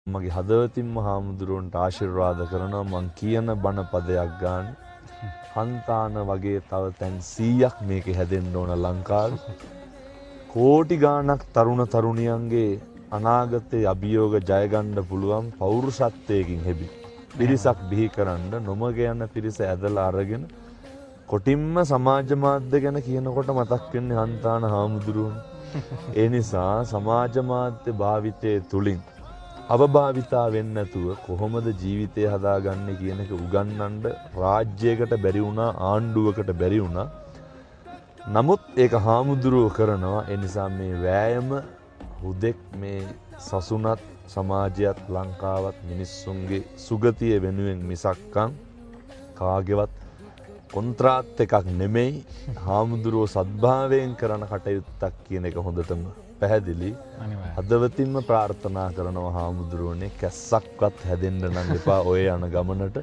මගේ හදවතින්ම හාමුදුරුවන්ට ආශිර්වාද කරනවා මං කියන බණ පදයක් ගන්න. හන්තාන වගේ තව තැන් 100ක් මේකේ හැදෙන්න ඕන ලංකාවේ. කෝටි ගාණක් තරුණ තරුණියන්ගේ අනාගතයේ අභියෝග ජය ගන්න පුළුවන් පෞරුෂත්වයකින් හෙබි. පිරිසක් බිහි කරන්න නොමග යන පිරිස ඇදලා අරගෙන කොටින්ම සමාජ මාධ්‍ය ගැන කියනකොට මතක් වෙන්නේ හන්තාන හාමුදුරුවෝ. ඒ නිසා සමාජ මාධ්‍ය භාවිතයේ තුලින් අවභාවිතා වෙන්නේ නැතුව කොහොමද ජීවිතය හදාගන්නේ කියන එක උගන්වන්න රාජ්‍යයකට බැරි වුණා ආණ්ඩුවකට බැරි වුණා. නමුත් ඒක හාමුදුරුවෝ කරනවා. ඒ නිසා මේ වෑයම හුදෙක් මේ සසුනත් සමාජයත් ලංකාවත් මිනිස්සුන්ගේ සුගතිය වෙනුවෙන් මිසක්කම් කාගේවත් කොන්ත්‍රාත් එකක් නෙමෙයි. හාමුදුරුවෝ සද්භාවයෙන් කරන කටයුත්තක් කියන එක හොඳටම පැහැදිලි. හදවතින්ම ප්‍රාර්ථනා කරනවා හාමුදුරුවනේ කැස්සක්වත් හැදෙන්න නම් එපා ඔය යන ගමනට.